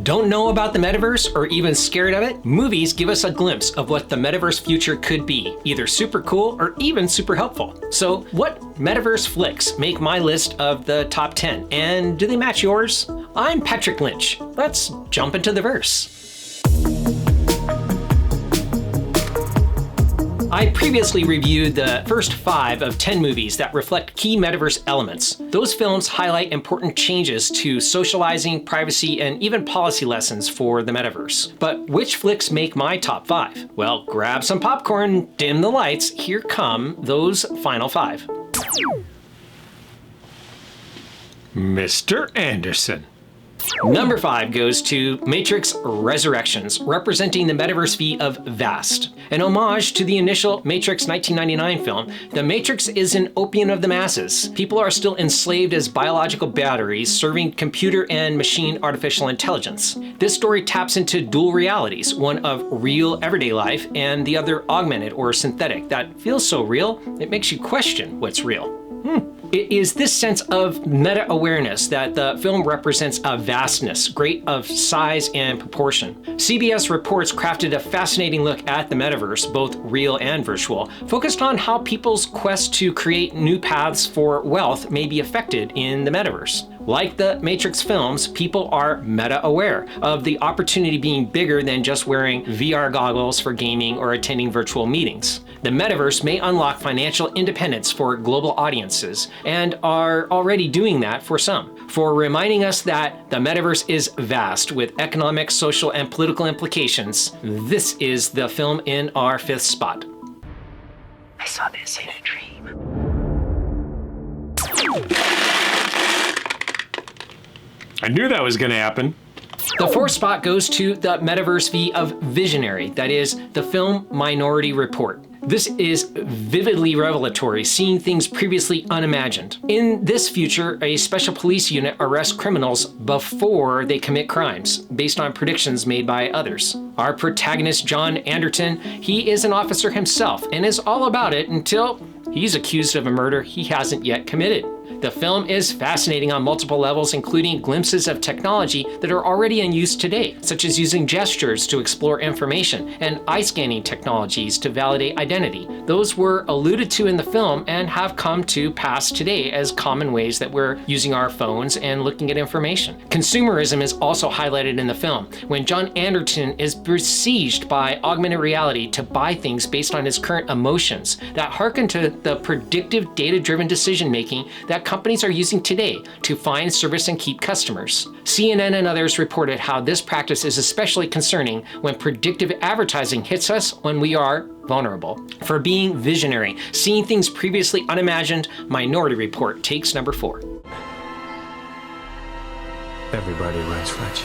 Don't know about the metaverse or even scared of it? Movies give us a glimpse of what the metaverse future could be, either super cool or even super helpful. So what metaverse flicks make my list of the top 10? And do they match yours? I'm Patrick Lynch. Let's jump into the verse. I previously reviewed the first 5 of 10 movies that reflect key metaverse elements. Those films highlight important changes to socializing, privacy, and even policy lessons for the metaverse. But which flicks make my top 5? Well, grab some popcorn, dim the lights, here come those final 5. Mr. Anderson. Number 5 goes to Matrix Resurrections, representing the Metaverse V of VAST. An homage to the initial Matrix 1999 film, The Matrix is an opium of the masses. People are still enslaved as biological batteries, serving computer and machine artificial intelligence. This story taps into dual realities, one of real everyday life and the other augmented or synthetic, that feels so real, it makes you question what's real. It is this sense of meta-awareness that the film represents a vastness, great of size and proportion. CBS Reports crafted a fascinating look at the metaverse, both real and virtual, focused on how people's quest to create new paths for wealth may be affected in the metaverse. Like the Matrix films, people are meta-aware of the opportunity being bigger than just wearing VR goggles for gaming or attending virtual meetings. The metaverse may unlock financial independence for global audiences, and are already doing that for some. For reminding us that the metaverse is vast with economic, social, and political implications, this is the film in our 5th spot. I saw this in a dream. I knew that was going to happen. The 4th spot goes to the Metaverse V of Visionary, that is, the film Minority Report. This is vividly revelatory, seeing things previously unimagined. In this future, a special police unit arrests criminals before they commit crimes, based on predictions made by others. Our protagonist, John Anderton, he is an officer himself and is all about it until he's accused of a murder he hasn't yet committed. The film is fascinating on multiple levels, including glimpses of technology that are already in use today, such as using gestures to explore information and eye scanning technologies to validate identity. Those were alluded to in the film and have come to pass today as common ways that we're using our phones and looking at information. Consumerism is also highlighted in the film, when John Anderton is besieged by augmented reality to buy things based on his current emotions that harken to the predictive data-driven decision-making that companies are using today to find, service, and keep customers. CNN and others reported how this practice is especially concerning when predictive advertising hits us when we are vulnerable. For being visionary, seeing things previously unimagined, Minority Report takes number 4. Everybody runs French.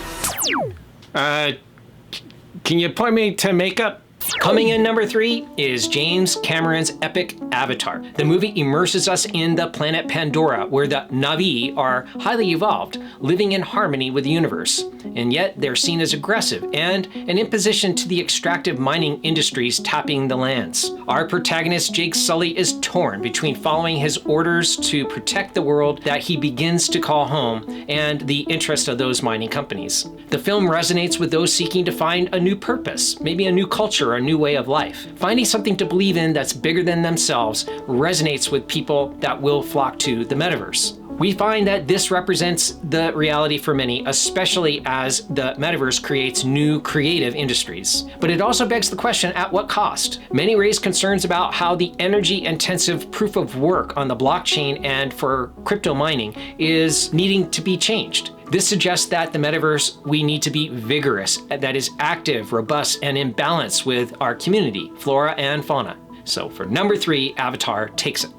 Can you point me to makeup? Coming in number 3 is James Cameron's epic Avatar. The movie immerses us in the planet Pandora, where the Na'vi are highly evolved, living in harmony with the universe. And yet they're seen as aggressive and an imposition to the extractive mining industries tapping the lands. Our protagonist, Jake Sully, is torn between following his orders to protect the world that he begins to call home and the interest of those mining companies. The film resonates with those seeking to find a new purpose, maybe a new culture, a new way of life. Finding something to believe in that's bigger than themselves resonates with people that will flock to the metaverse. We find that this represents the reality for many, especially as the metaverse creates new creative industries. But it also begs the question, at what cost? Many raise concerns about how the energy-intensive proof of work on the blockchain and for crypto mining is needing to be changed. This suggests that the metaverse, we need to be vigorous, that is active, robust, and in balance with our community, flora and fauna. So for number 3, Avatar takes it.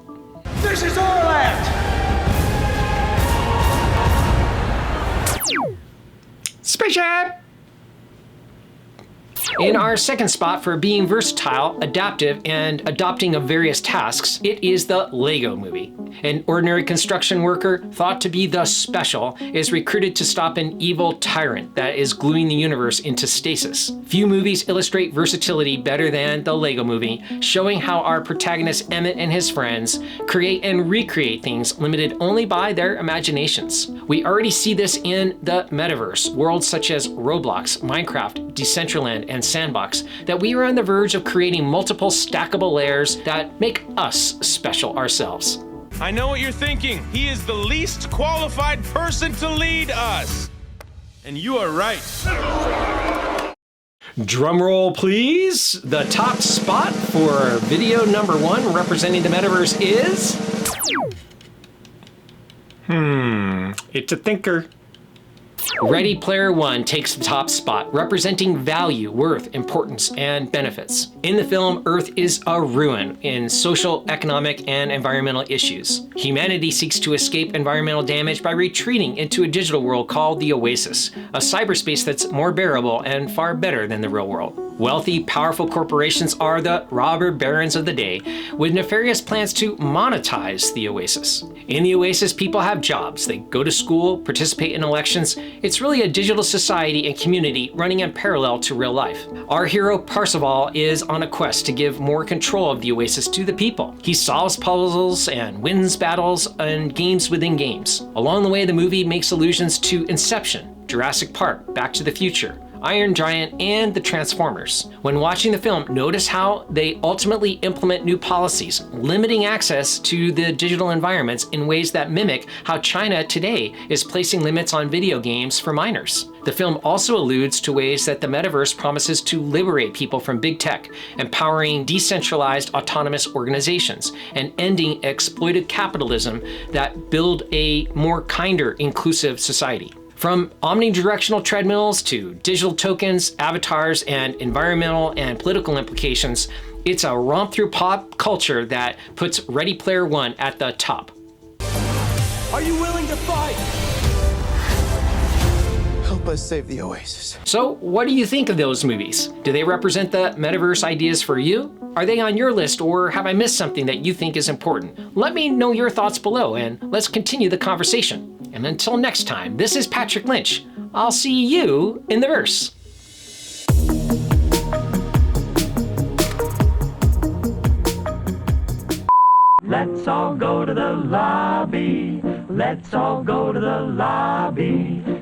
This is our land! Spaceship! In our second spot for being versatile, adaptive, and adopting of various tasks, it is the Lego Movie. An ordinary construction worker, thought to be the special, is recruited to stop an evil tyrant that is gluing the universe into stasis. Few movies illustrate versatility better than the Lego Movie, showing how our protagonist Emmett and his friends create and recreate things limited only by their imaginations. We already see this in the Metaverse, worlds such as Roblox, Minecraft, Decentraland, and Sandbox, that we are on the verge of creating multiple stackable layers that make us special ourselves. I know what you're thinking. He is the least qualified person to lead us. And you are right. Drum roll, please. The top spot for video number 1 representing the Metaverse is... It's a thinker. Ready Player One takes the top spot, representing value, worth, importance, and benefits. In the film, Earth is a ruin in social, economic, and environmental issues. Humanity seeks to escape environmental damage by retreating into a digital world called the Oasis, a cyberspace that's more bearable and far better than the real world. Wealthy, powerful corporations are the robber barons of the day, with nefarious plans to monetize the Oasis. In the Oasis, people have jobs, they go to school, participate in elections. It's really a digital society and community running in parallel to real life. Our hero, Parzival, is on a quest to give more control of the Oasis to the people. He solves puzzles and wins battles and games within games. Along the way, the movie makes allusions to Inception, Jurassic Park, Back to the Future, Iron Giant, and the Transformers. When watching the film, notice how they ultimately implement new policies, limiting access to the digital environments in ways that mimic how China today is placing limits on video games for minors. The film also alludes to ways that the metaverse promises to liberate people from big tech, empowering decentralized autonomous organizations, and ending exploited capitalism that build a more kinder, inclusive society. From omnidirectional treadmills to digital tokens, avatars, and environmental and political implications, it's a romp through pop culture that puts Ready Player One at the top. Are you willing to fight? Help us save the Oasis. So, what do you think of those movies? Do they represent the metaverse ideas for you? Are they on your list, or have I missed something that you think is important? Let me know your thoughts below, and let's continue the conversation. And until next time, this is Patrick Lynch. I'll see you in the verse. Let's all go to the lobby. Let's all go to the lobby.